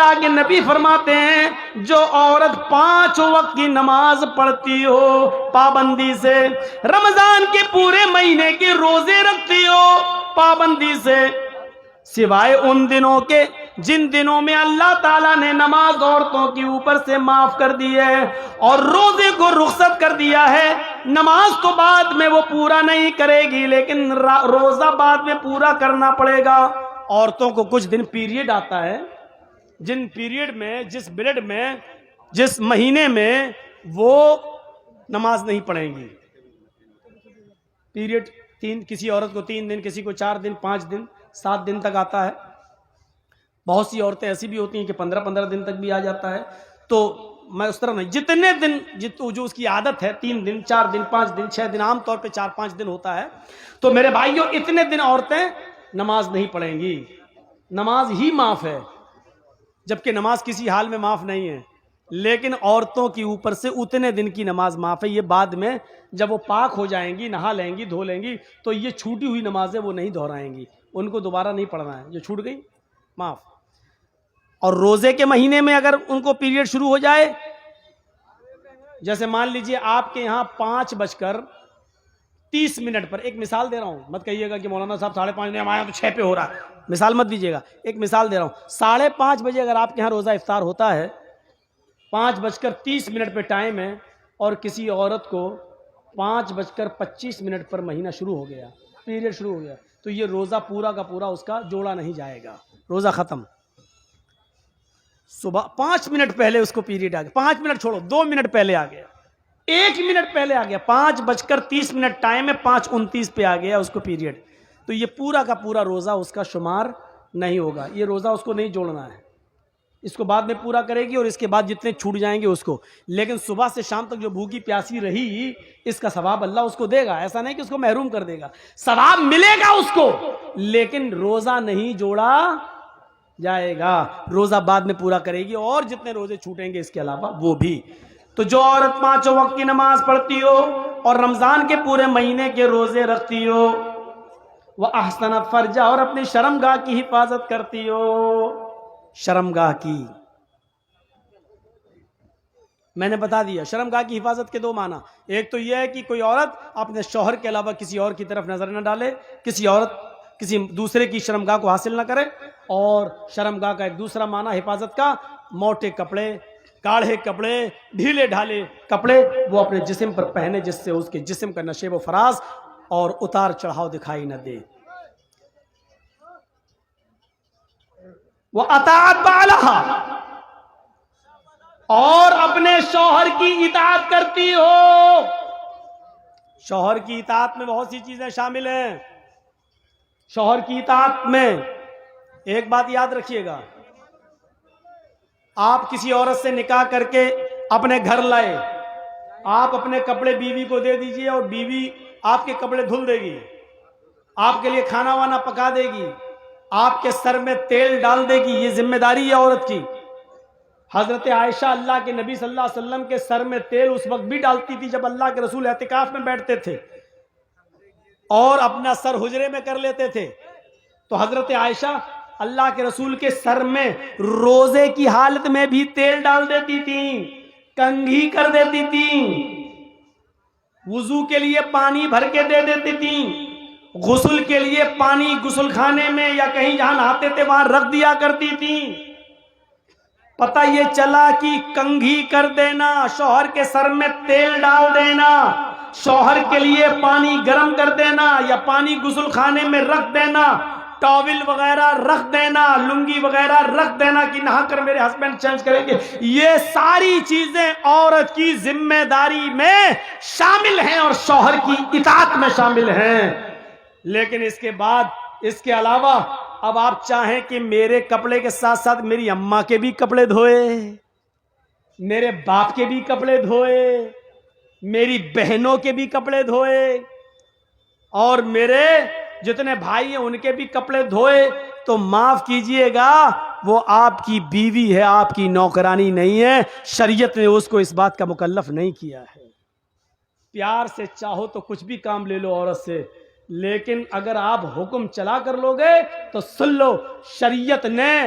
اللہ کے نبی فرماتے ہیں جو عورت 5 وقت کی نماز پڑھتی ہو پابندی سے، رمضان کے پورے مہینے کے روزے رکھتی ہو پابندی سے، سوائے ان دنوں کے جن دنوں میں اللہ تعالیٰ نے نماز عورتوں کے اوپر سے معاف کر دی ہے اور روزے کو رخصت کر دیا ہے، نماز تو بعد میں وہ پورا نہیں کرے گی لیکن روزہ بعد میں پورا کرنا پڑے گا۔ عورتوں کو کچھ دن پیریڈ آتا ہے، جن پیریڈ میں جس بلڈ میں جس مہینے میں وہ نماز نہیں پڑھیں گی۔ پیریڈ کسی عورت کو 3 دن، کسی کو 4 دن، 5 دن، 7 دن تک آتا ہے۔ بہت سی عورتیں ایسی بھی ہوتی ہیں کہ 15 دن تک بھی آ جاتا ہے۔ تو میں اس طرح نہیں، جتنے دن جو اس کی عادت ہے، 3 دن، 4 دن، 5 دن، 6 دن، عام طور پہ 4-5 دن ہوتا ہے۔ تو میرے بھائیوں اتنے دن عورتیں نماز نہیں پڑھیں گی، نماز ہی معاف ہے، جبکہ نماز کسی حال میں معاف نہیں ہے، لیکن عورتوں کے اوپر سے اتنے دن کی نماز معاف ہے۔ یہ بعد میں جب وہ پاک ہو جائیں گی، نہا لیں گی، دھو لیں گی، تو یہ چھوٹی ہوئی نمازیں وہ نہیں دہرائیں گی، ان کو دوبارہ نہیں پڑھنا ہے، جو چھوٹ گئی معاف۔ اور روزے کے مہینے میں اگر ان کو پیریڈ شروع ہو جائے، جیسے مان لیجئے آپ کے یہاں 5:30 پر، ایک مثال دے رہا ہوں، مت کہیے گا کہ مولانا صاحب 5:30 نے ہمارے یہاں تو 6 پہ ہو رہا ہے، مثال مت دیجیے گا، ایک مثال دے رہا ہوں، 5:30 بجے اگر آپ کے یہاں روزہ افطار ہوتا ہے، 5:30 پہ ٹائم ہے، اور کسی عورت کو 5:25 پر مہینہ شروع ہو گیا، پیریڈ شروع ہو گیا، تو یہ روزہ پورا کا پورا اس کا جوڑا نہیں جائے گا، روزہ ختم۔ صبح 5 منٹ پہلے اس کو پیریڈ آ گیا، 5 منٹ چھوڑو، 2 منٹ پہلے آ گیا، 1 منٹ پہلے آ گیا، 5:30 ٹائم ہے، 5:29 پہ آ گیا اس کو پیریڈ، تو یہ پورا کا پورا روزہ اس کا شمار نہیں ہوگا، یہ روزہ اس کو نہیں جوڑنا ہے، اس کو بعد میں پورا کرے گی اور اس کے بعد جتنے چھوٹ جائیں گے اس کو، لیکن صبح سے شام تک جو بھوکی پیاسی رہی اس کا ثواب اللہ اس کو دے گا، ایسا نہیں کہ اس کو محروم کر دے گا، ثواب ملے گا اس کو، لیکن روزہ نہیں جوڑا جائے گا، روزہ بعد میں پورا کرے گی، اور جتنے روزے چھوٹیں گے اس کے علاوہ وہ بھی۔ تو جو عورت 5 وقت کی نماز پڑھتی ہو اور رمضان کے پورے مہینے کے روزے رکھتی ہو، وہ احسنت فرجہ، اور اپنی شرمگاہ کی حفاظت کرتی ہو، شرمگاہ کی، میں نے بتا دیا شرمگاہ کی حفاظت کے 2 معنی، ایک تو یہ ہے کہ کوئی عورت اپنے شوہر کے علاوہ کسی اور کی طرف نظر نہ ڈالے، کسی عورت کسی دوسرے کی شرمگاہ کو حاصل نہ کرے، اور شرمگاہ کا ایک دوسرا معنی حفاظت کا، موٹے کپڑے، گاڑھے کپڑے، ڈھیلے ڈھالے کپڑے وہ اپنے جسم پر پہنے جس سے اس کے جسم کا نشیب و فراز اور اتار چڑھاؤ دکھائی نہ دے۔ وَأَطَاعَتْ بَعْلَهَا، اور اپنے شوہر کی اطاعت کرتی ہو۔ شوہر کی اطاعت میں بہت سی چیزیں شامل ہیں، شوہر کی اطاعت میں ایک بات یاد رکھیے گا، آپ کسی عورت سے نکاح کر کے اپنے گھر لائے، آپ اپنے کپڑے بیوی کو دے دیجئے اور بیوی آپ کے کپڑے دھل دے گی، آپ کے لیے کھانا وانا پکا دے گی، آپ کے سر میں تیل ڈال دے گی، یہ ذمہ داری ہے عورت کی۔ حضرت عائشہ اللہ کے نبی صلی اللہ علیہ وسلم کے سر میں تیل اس وقت بھی ڈالتی تھی جب اللہ کے رسول اعتکاف میں بیٹھتے تھے اور اپنا سر حجرے میں کر لیتے تھے، تو حضرت عائشہ اللہ کے رسول کے سر میں روزے کی حالت میں بھی تیل ڈال دیتی تھیں، کنگھی کر دیتی تھیں، وضو کے لیے پانی بھر کے دے دیتی تھیں، غسل کے لیے پانی غسل خانے میں یا کہیں جہاں نہاتے تھے وہاں رکھ دیا کرتی تھیں۔ پتہ یہ چلا کہ کنگھی کر دینا، شوہر کے سر میں تیل ڈال دینا، شوہر کے لیے پانی گرم کر دینا یا پانی غسل خانے میں رکھ دینا، ٹاول وغیرہ رکھ دینا، لنگی وغیرہ رکھ دینا کہ نہا کر میرے ہسبینڈ چینج کریں گے، یہ ساری چیزیں عورت کی ذمہ داری میں شامل ہیں اور شوہر کی اطاعت میں شامل ہیں۔ لیکن اس کے بعد اس کے علاوہ اب آپ چاہیں کہ میرے کپڑے کے ساتھ ساتھ میری اماں کے بھی کپڑے دھوئے، میرے باپ کے بھی کپڑے دھوئے، میری بہنوں کے بھی کپڑے دھوئے، اور میرے جتنے بھائی ہیں ان کے بھی کپڑے دھوئے، تو معاف کیجئے گا وہ آپ کی بیوی ہے، آپ کی نوکرانی نہیں ہے، شریعت نے اس کو اس بات کا مکلف نہیں کیا ہے۔ پیار سے چاہو تو کچھ بھی کام لے لو عورت سے، لیکن اگر آپ حکم چلا کر لو گے تو سن لو، شریعت نے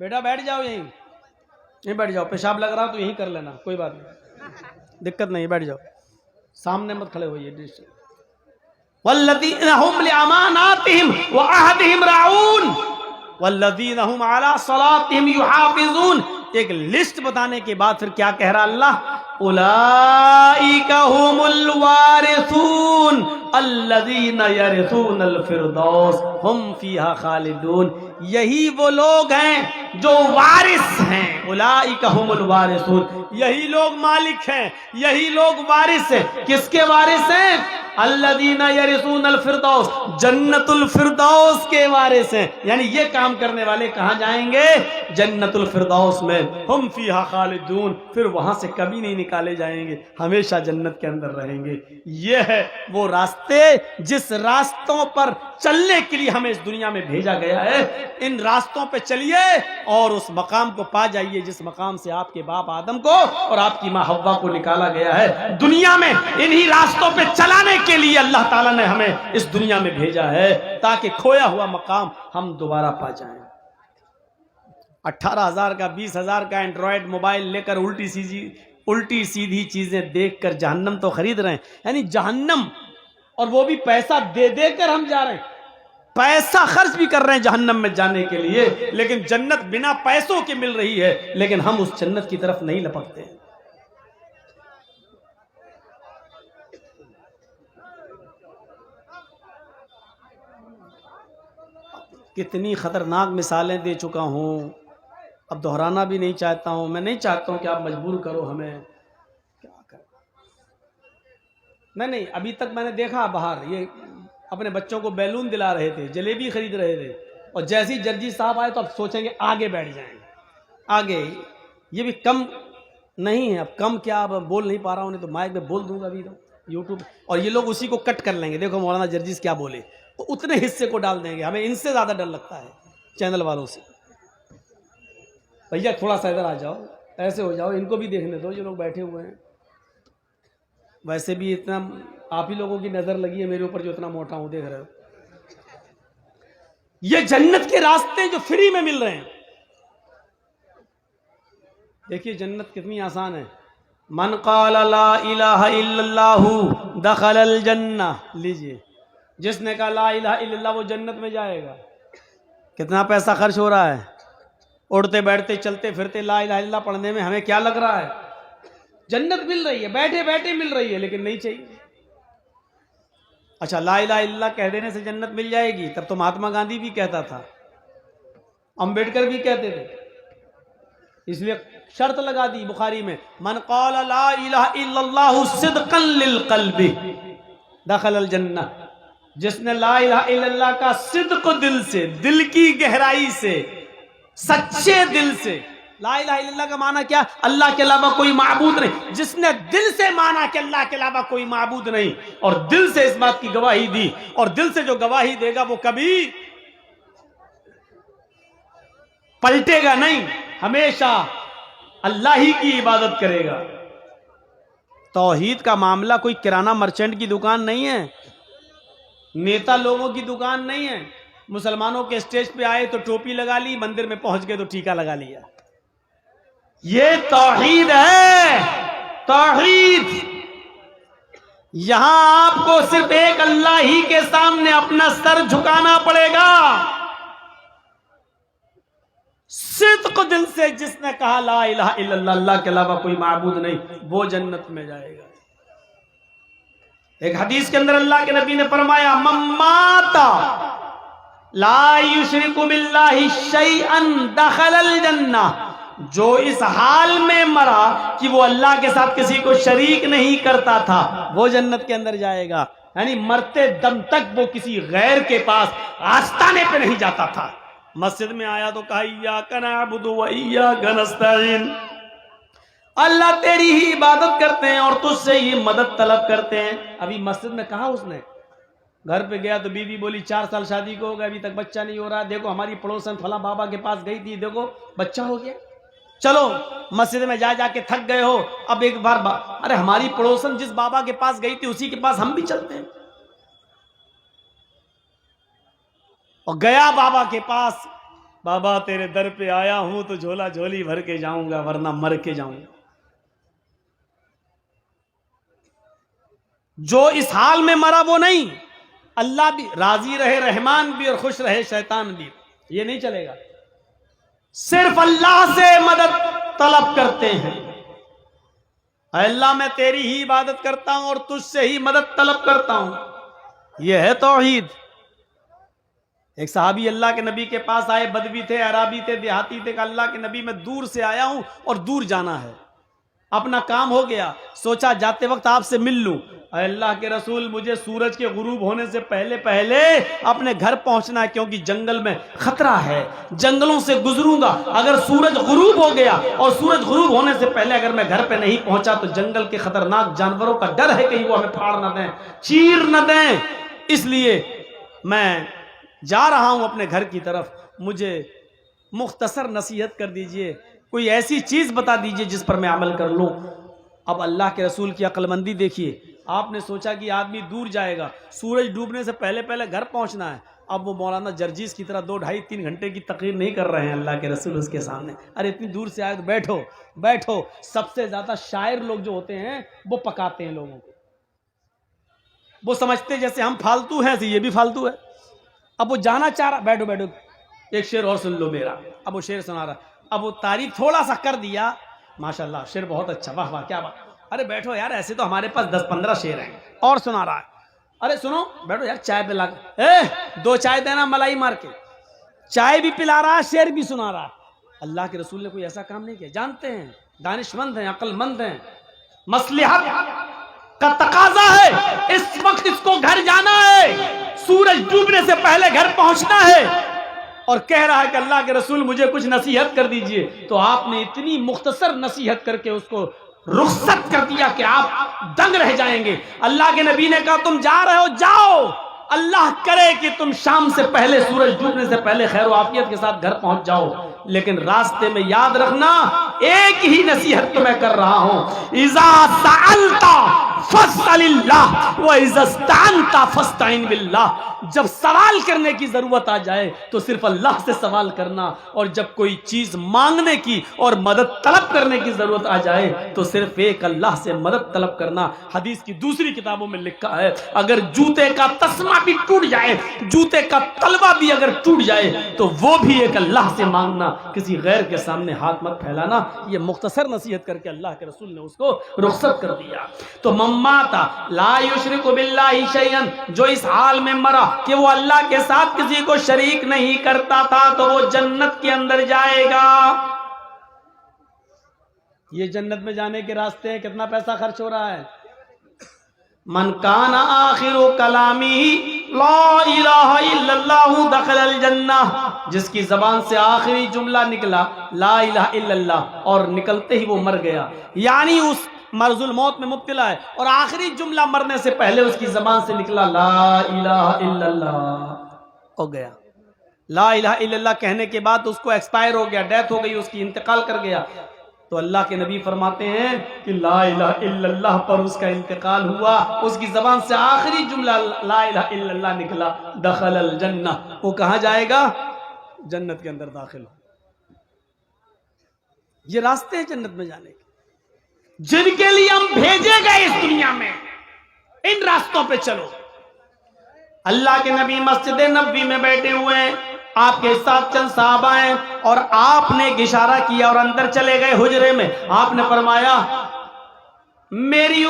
بیٹا بیٹھ جاؤ یہیں بیٹھ جاؤ، پیشاب لگ رہا تو یہیں کر لینا، کوئی بات نہیں، دقت نہیں، بیٹھ جاؤ، سامنے مت کھڑے ہوئیے۔ والذین هم لاماناتهم وعہدهم راعون والذین هم علی صلاتهم یحافظون۔ ایک لسٹ بتانے کے بعد پھر کیا کہہ رہا اللہ؟ اولئک هم الوارثون الذین یرثون الفردوس هم فیہا خالدون۔ یہی وہ لوگ ہیں جو وارث ہیں، اولئک هم الوارثون، یہی لوگ مالک ہیں، یہی لوگ وارث ہیں۔ کس کے وارث ہیں؟ الذین یرثون الفردوس، جنت الفردوس کے وارث ہیں، یعنی یہ کام کرنے والے کہاں جائیں گے؟ جنت الفردوس میں، ہم فیہا خالدون، پھر وہاں سے کبھی نہیں نکالے جائیں گے، ہمیشہ جنت کے اندر رہیں گے۔ یہ ہے وہ راستے جس راستوں پر چلنے کے لیے ہمیں اس دنیا میں بھیجا گیا ہے۔ ان راستوں پہ چلیے اور اس مقام کو پا جائیے جس مقام سے آپ کے باپ آدم کو اور آپ کی ماں حوا کو نکالا گیا ہے۔ دنیا میں انہی راستوں پہ چلانے کے لیے اللہ تعالیٰ نے ہمیں اس دنیا میں بھیجا ہے تاکہ کھویا ہوا مقام ہم دوبارہ پا جائیں۔ 18,000 کا 20,000 کا اینڈرائڈ موبائل لے کر الٹی سیدھی چیزیں دیکھ کر جہنم تو خرید رہے ہیں، یعنی جہنم، اور وہ بھی پیسہ دے دے کر ہم جا رہے ہیں، پیسہ خرچ بھی کر رہے ہیں جہنم میں جانے کے لیے، لیکن جنت بنا پیسوں کے مل رہی ہے، لیکن ہم اس جنت کی طرف نہیں لپکتے ہیں۔ کتنی خطرناک مثالیں دے چکا ہوں، اب دہرانا بھی نہیں چاہتا ہوں، میں نہیں چاہتا ہوں کہ آپ مجبور کرو ہمیں، کیا کریں۔ نہیں، ابھی تک میں نے دیکھا باہر یہ اپنے بچوں کو بیلون دلا رہے تھے، جلیبی خرید رہے تھے، اور جیسے ہی جرجی صاحب آئے تو اب سوچیں گے آگے بیٹھ جائیں گے، آگے۔ یہ بھی کم نہیں ہے، اب کم کیا، اب بول نہیں پا رہا ہوں، نہیں تو مائک میں بول دوں گا ابھی تو یوٹیوب، اور یہ لوگ اسی کو کٹ کر لیں گے، دیکھو مولانا جرجیز کیا بولے، تو اتنے حصے کو ڈال دیں گے۔ ہمیں ان سے زیادہ ڈر لگتا ہے چینل والوں سے۔ بھیا تھوڑا سا ادھر آ جاؤ، ایسے ہو جاؤ، ان کو بھی دیکھنے دو جو لوگ بیٹھے ہوئے ہیں۔ ویسے بھی اتنا آپ ہی لوگوں کی نظر لگی ہے میرے اوپر جو اتنا موٹا ہوں، دیکھ رہے ہو۔ یہ جنت کے راستے جو فری میں مل رہے ہیں، دیکھیے جنت کتنی آسان ہے۔ من قال لا الہ الا اللہ دخل الجنہ، لیجئے، جس نے کہا لا الہ الا اللہ وہ جنت میں جائے گا۔ کتنا پیسہ خرچ ہو رہا ہے، اڑتے بیٹھتے چلتے پھرتے لا الہ الا اللہ پڑھنے میں، ہمیں کیا لگ رہا ہے؟ جنت مل رہی ہے، بیٹھے بیٹھے مل رہی ہے، لیکن نہیں چاہیے۔ اچھا لا الہ الا اللہ کہہ دینے سے جنت مل جائے گی؟ تب تو مہاتما گاندھی بھی کہتا تھا، امبیڈکر بھی کہتے تھے، اس لیے شرط لگا دی بخاری میں، من قال لا الہ الا اللہ صدقا للقلب دخل الجنہ، جس نے لا الہ الا اللہ کا صدق دل سے، دل کی گہرائی سے، سچے دل سے، لا الہ الا اللہ کا معنی کیا؟ اللہ کے علاوہ کوئی معبود نہیں، جس نے دل سے مانا کہ اللہ کے علاوہ کوئی معبود نہیں، اور دل سے اس بات کی گواہی دی، اور دل سے جو گواہی دے گا وہ کبھی پلٹے گا نہیں، ہمیشہ اللہ ہی کی عبادت کرے گا۔ توحید کا معاملہ کوئی کرانہ مرچنٹ کی دکان نہیں ہے، نیتا لوگوں کی دکان نہیں ہے۔ مسلمانوں کے اسٹیج پہ آئے تو ٹوپی لگا لی، مندر میں پہنچ گئے تو ٹیکا لگا لیا۔ یہ توحید ہے، توحید۔ یہاں آپ کو صرف ایک اللہ ہی کے سامنے اپنا سر جھکانا پڑے گا، صدق دل سے۔ جس نے کہا لا الہ الا اللہ، اللہ کے علاوہ کوئی معبود نہیں، وہ جنت میں جائے گا۔ ایک حدیث کے اندر اللہ کے نبی نے فرمایا، من مات لا یشرک باللہ شیئا دخل الجنہ، جو اس حال میں مرا کہ وہ اللہ کے ساتھ کسی کو شریک نہیں کرتا تھا، وہ جنت کے اندر جائے گا۔ یعنی مرتے دم تک وہ کسی غیر کے پاس آستانے پہ نہیں جاتا تھا۔ مسجد میں آیا تو کہا ایاک نعبد و ایاک نستعین، اللہ تیری ہی عبادت کرتے ہیں اور تجھ سے ہی مدد طلب کرتے ہیں۔ ابھی مسجد میں کہا اس نے، گھر پہ گیا تو بیوی بولی 4 سال شادی کو ہو گیا، ابھی تک بچہ نہیں ہو رہا، دیکھو ہماری پڑوسن فلاں بابا کے پاس گئی تھی، دیکھو بچہ ہو گیا۔ چلو مسجد میں جا جا کے تھک گئے ہو، اب ایک بار ارے ہماری پڑوسن جس بابا کے پاس گئی تھی اسی کے پاس ہم بھی چلتے ہیں۔ اور گیا بابا کے پاس، بابا تیرے در پہ آیا ہوں تو جھولا جھولی بھر کے جاؤں گا ورنہ مر کے جاؤں گا. جو اس حال میں مرا وہ نہیں. اللہ بھی راضی رہے، رحمان بھی، اور خوش رہے شیطان بھی، یہ نہیں چلے گا. صرف اللہ سے مدد طلب کرتے ہیں. اے اللہ میں تیری ہی عبادت کرتا ہوں اور تجھ سے ہی مدد طلب کرتا ہوں. یہ ہے توحید. ایک صحابی اللہ کے نبی کے پاس آئے، بدوی تھے، عرابی تھے، دیہاتی تھے، کہ اللہ کے نبی میں دور سے آیا ہوں اور دور جانا ہے، اپنا کام ہو گیا، سوچا جاتے وقت آپ سے مل لوں. اے اللہ کے رسول مجھے سورج کے غروب ہونے سے پہلے پہلے اپنے گھر پہنچنا ہے، کیونکہ جنگل میں خطرہ ہے، جنگلوں سے گزروں گا. اگر سورج غروب ہو گیا اور سورج غروب ہونے سے پہلے اگر میں گھر پہ نہیں پہنچا تو جنگل کے خطرناک جانوروں کا ڈر ہے کہیں وہ ہمیں پھاڑ نہ دیں، چیر نہ دیں. اس لیے میں جا رہا ہوں اپنے گھر کی طرف. مجھے مختصر نصیحت کر دیجئے، کوئی ایسی چیز بتا دیجئے جس پر میں عمل کر لوں. اب اللہ کے رسول کی عقل مندی دیکھیے. آپ نے سوچا کہ آدمی دور جائے گا، سورج ڈوبنے سے پہلے پہلے گھر پہنچنا ہے. اب وہ مولانا جرجیز کی طرح 2-2.5-3 گھنٹے کی تقریر نہیں کر رہے ہیں اللہ کے رسول اس کے سامنے. ارے اتنی دور سے آئے تو بیٹھو بیٹھو. سب سے زیادہ شاعر لوگ جو ہوتے ہیں وہ پکاتے ہیں لوگوں کو. وہ سمجھتے جیسے ہم فالتو ہیں ایسے یہ بھی فالتو ہے. اب وہ جانا چاہ رہا، بیٹھو بیٹھو ایک شعر اور سن لو میرا. اب وہ شعر سنا رہا، اب وہ تعریف تھوڑا سا کر دیا، ماشاءاللہ شعر بہت اچھا، واہ واہ کیا بات. ارے بیٹھو یار، ایسے تو ہمارے پاس 10-15 شعر ہیں. اور سنا رہا ہے. ارے سنو بیٹھو یار، چائے پلا کے 2 چائے دینا ملائی مار کے. چائے بھی پلا رہا، شعر بھی سنا رہا. اللہ کے رسول نے کوئی ایسا کام نہیں کیا. جانتے ہیں دانش مند ہیں، عقل مند ہیں، مصلحت کا تقاضا ہے، اس وقت اس کو گھر جانا ہے، سورج ڈوبنے سے پہلے گھر پہنچنا ہے، اور کہہ رہا ہے کہ اللہ کے رسول مجھے کچھ نصیحت کر دیجئے. تو آپ نے اتنی مختصر نصیحت کر کے اس کو رخصت کر دیا کہ آپ دنگ رہ جائیں گے. اللہ کے نبی نے کہا تم جا رہے ہو جاؤ، اللہ کرے کہ تم شام سے پہلے، سورج ڈوبنے سے پہلے خیر و عافیت کے ساتھ گھر پہنچ جاؤ. لیکن راستے میں یاد رکھنا ایک ہی نصیحت تو میں کر رہا ہوں، اذا سألت فاسأل اللہ واذا استعنت فاستعن باللہ. جب سوال کرنے کی ضرورت آ جائے تو صرف اللہ سے سوال کرنا، اور جب کوئی چیز مانگنے کی اور مدد طلب کرنے کی ضرورت آ جائے تو صرف ایک اللہ سے مدد طلب کرنا. حدیث کی دوسری کتابوں میں لکھا ہے اگر جوتے کا تسمہ بھی ٹوٹ جائے، جوتے کا تلوا بھی اگر ٹوٹ جائے تو وہ بھی ایک اللہ سے مانگنا، کسی غیر کے سامنے ہاتھ مت پھیلانا. یہ مختصر نصیحت کر کے اللہ کے رسول نے اس کو رخصت کر دیا. تو مماتا لا یشرک باللہ شیئا، جو اس حال میں مرا کہ وہ اللہ کے ساتھ کسی کو شریک نہیں کرتا تھا تو وہ جنت کے اندر جائے گا. یہ جنت میں جانے کے راستے ہیں، کتنا پیسہ خرچ ہو رہا ہے. من کان آخر کلامی لا الہ الا اللہ دخل الجنہ، جس کی زبان سے آخری جملہ نکلا لا الہ الا اللہ اور نکلتے ہی وہ مر گیا، یعنی اس مرض الموت میں مبتلا ہے اور آخری جملہ مرنے سے پہلے اس کی زبان سے نکلا لا الہ الا اللہ، ہو گیا. لا الہ الا اللہ کہنے کے بعد اس کو ایکسپائر ہو گیا، ڈیتھ ہو گئی، اس کی انتقال کر گیا. تو اللہ کے نبی فرماتے ہیں کہ لا الہ الا اللہ پر اس کا انتقال ہوا، اس کی زبان سے آخری جملہ لا الہ الا اللہ نکلا، دخل الجنہ. وہ کہاں جائے گا؟ جنت کے اندر داخل ہو. یہ راستے ہیں جنت میں جانے کے جن کے لیے ہم بھیجے گئے اس دنیا میں. ان راستوں پہ چلو. اللہ کے نبی مسجد نبوی میں بیٹھے ہوئے ہیں، آپ کے ساتھ چند صحابہ ہیں، اور آپ نے ایک اشارہ کیا اور اندر چلے گئے حجرے میں. آپ نے فرمایا میری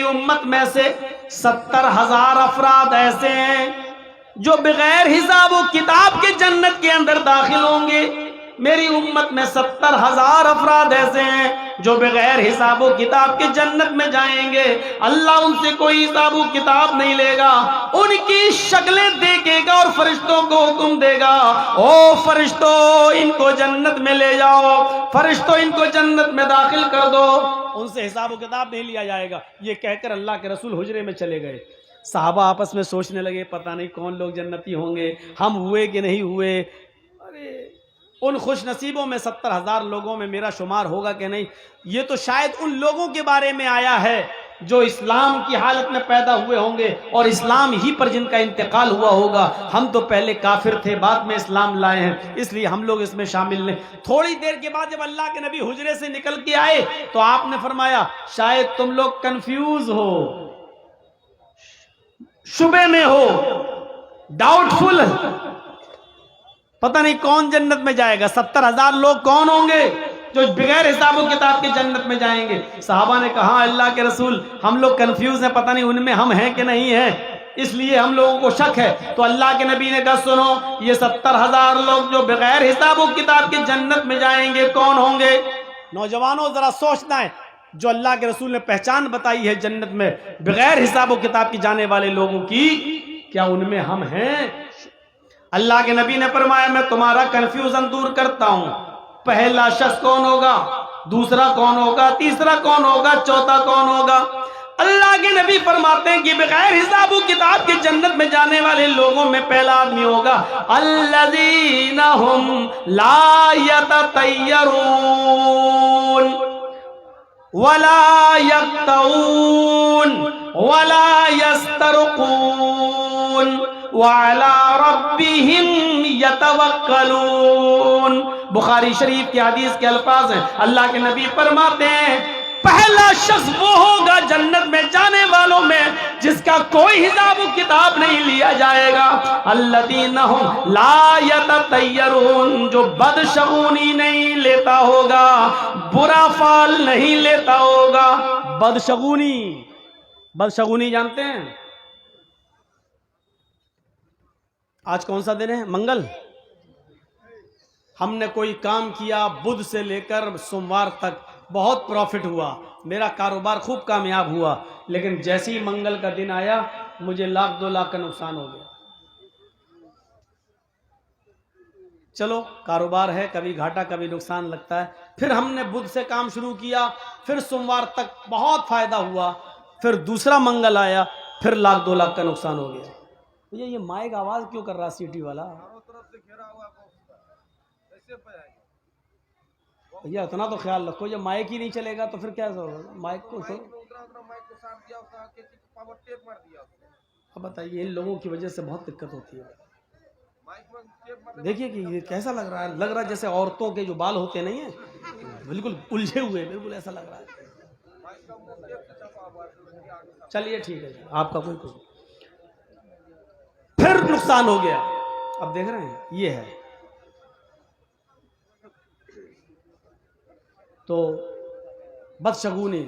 امت میں سے 70,000 افراد ایسے ہیں جو بغیر حساب و کتاب کے جنت کے اندر داخل ہوں گے. میری امت میں 70,000 افراد ایسے ہیں جو بغیر حساب و کتاب کے جنت میں جائیں گے. اللہ ان سے کوئی حساب و کتاب نہیں لے گا، ان کی شکلیں دیکھے گا اور فرشتوں کو حکم دے گا او فرشتوں ان کو جنت میں لے جاؤ، فرشتوں ان کو جنت میں داخل کر دو. ان سے حساب و کتاب نہیں لیا جائے گا. یہ کہہ کر اللہ کے رسول حجرے میں چلے گئے. صحابہ آپس میں سوچنے لگے پتہ نہیں کون لوگ جنتی ہوں گے، ہم ہوئے کہ نہیں ہوئے. ارے ان خوش نصیبوں میں 70,000 لوگوں میں میرا شمار ہوگا کہ نہیں. یہ تو شاید ان لوگوں کے بارے میں آیا ہے جو اسلام کی حالت میں پیدا ہوئے ہوں گے اور اسلام ہی پر جن کا انتقال ہوا ہوگا. ہم تو پہلے کافر تھے، بعد میں اسلام لائے ہیں، اس لیے ہم لوگ اس میں شامل نہیں. تھوڑی دیر کے بعد جب اللہ کے نبی حجرے سے نکل کے آئے تو آپ نے فرمایا شاید تم لوگ کنفیوز ہو، شبے میں ہو، ڈاؤٹ فل، پتہ نہیں کون جنت میں جائے گا. 70,000 لوگ کون ہوں گے جو بغیر حساب و کتاب کے جنت میں جائیں گے؟ صحابہ نے کہا اللہ کے رسول ہم لوگ کنفیوز ہیں، پتہ نہیں ان میں ہم ہیں کہ نہیں ہیں، اس لیے ہم لوگوں کو شک ہے. تو اللہ کے نبی نے کہا سنو، یہ 70,000 لوگ جو بغیر حساب و کتاب کے جنت میں جائیں گے کون ہوں گے؟ نوجوانوں ذرا سوچنا ہے، جو اللہ کے رسول نے پہچان بتائی ہے جنت میں بغیر حساب و کتاب کی جانے والے لوگوں کی، کیا ان میں ہم ہیں؟ اللہ کے نبی نے فرمایا میں تمہارا کنفیوژن دور کرتا ہوں. پہلا شخص کون ہوگا، دوسرا کون ہوگا، تیسرا کون ہوگا، چوتھا کون ہوگا؟ اللہ کے نبی فرماتے ہیں کہ بغیر حساب و کتاب کے جنت میں جانے والے لوگوں میں پہلا آدمی ہوگا الذین ہم لا یتطیرون ولا یقطعون ولا یسترقون وعلی ربہم یتوکلون. بخاری شریف کی حدیث کے الفاظ ہیں. اللہ کے نبی فرماتے ہیں پہلا شخص وہ ہوگا جنت میں جانے والوں میں جس کا کوئی حساب و کتاب نہیں لیا جائے گا. الذین ہم لا یتطیرون، جو بدشگونی نہیں لیتا ہوگا، برا فال نہیں لیتا ہوگا. بدشگونی جانتے ہیں؟ آج کون سا دن ہے؟ منگل. ہم نے کوئی کام کیا بدھ سے لے کر سوموار تک، بہت پروفٹ ہوا، میرا کاروبار خوب کامیاب ہوا، لیکن جیسے ہی منگل کا دن آیا مجھے 1,00,000-2,00,000 کا نقصان ہو گیا. چلو کاروبار ہے، کبھی گھاٹا کبھی نقصان لگتا ہے. پھر ہم نے بدھ سے کام شروع کیا، پھر سوموار تک بہت فائدہ ہوا، پھر دوسرا منگل آیا، پھر 1,00,000-2,00,000 کا نقصان ہو گیا. یہ مائک آواز کیوں کر رہا سیٹی والا؟ بھیا اتنا تو خیال رکھو، جب مائک ہی نہیں چلے گا تو پھر کیا ہوگا؟ مائک کو اب بتائیے، ان لوگوں کی وجہ سے بہت دقت ہوتی ہے. دیکھیے کہ یہ کیسا لگ رہا ہے، لگ رہا ہے جیسے عورتوں کے جو بال ہوتے نہیں ہیں بالکل الجھے ہوئے، بالکل ایسا لگ رہا ہے. چلیے ٹھیک ہے جی، آپ کا کوئی پھر نقصان ہو گیا. اب دیکھ رہے ہیں یہ ہے. تو بدشگونی.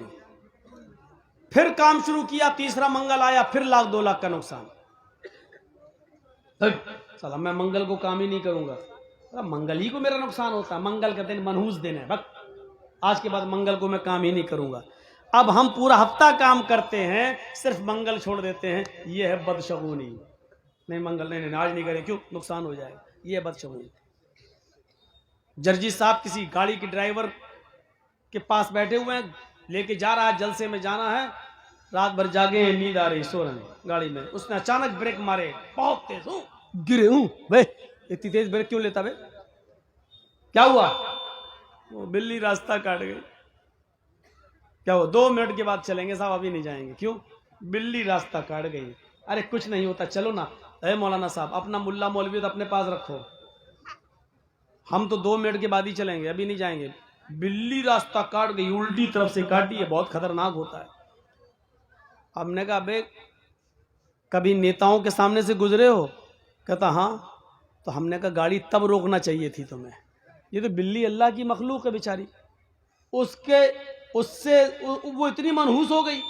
پھر کام شروع کیا، تیسرا منگل آیا، پھر 1,00,000-2,00,000 کا نقصان. سلام میں منگل کو کام ہی نہیں کروں گا، منگل ہی کو میرا نقصان ہوتا ہے، منگل کا دن منحوس دن ہے، بس آج کے بعد منگل کو میں کام ہی نہیں کروں گا. اب ہم پورا ہفتہ کام کرتے ہیں، صرف منگل چھوڑ دیتے ہیں. یہ ہے بدشگونی. نہیں منگل نہیں آج نہیں کریں، کیوں؟ نقصان ہو جائے گا. یہ ہے بدشگونی. جرجی صاحب کسی گاڑی کے ڈرائیور کے پاس بیٹھے ہوئے ہیں، لے کے جا رہا ہے، جلسے میں جانا ہے، رات بھر جاگے ہیں، نیند آ رہی، سو رہے ہیں گاڑی میں. اس نے اچانک بریک مارے، بہت تیز، گرے. بھائی اتنی تیز بریک کیوں لیتا؟ بھائی کیا ہوا؟ وہ بلی راستہ کاٹ گئی. کیا ہوا؟ 2 منٹ کے بعد چلیں گے صاحب، ابھی نہیں جائیں گے. کیوں؟ بلی راستہ کاٹ گئی. ارے کچھ نہیں ہوتا، چلو نا. اے مولانا صاحب اپنا ملا مولوی تو اپنے پاس رکھو، ہم تو 2 منٹ کے بعد ہی چلیں گے، ابھی نہیں جائیں گے. بلی راستہ کاٹ گئی، الٹی طرف سے کاٹی ہے، بہت خطرناک ہوتا ہے. ہم نے کہا بے کبھی نیتاؤں کے سامنے سے گزرے ہو؟ کہتا ہاں. تو ہم نے کہا گاڑی تب روکنا چاہیے تھی تمہیں، یہ تو بلی اللہ کی مخلوق ہے بیچاری، اس سے وہ اتنی منحوس ہو گئی.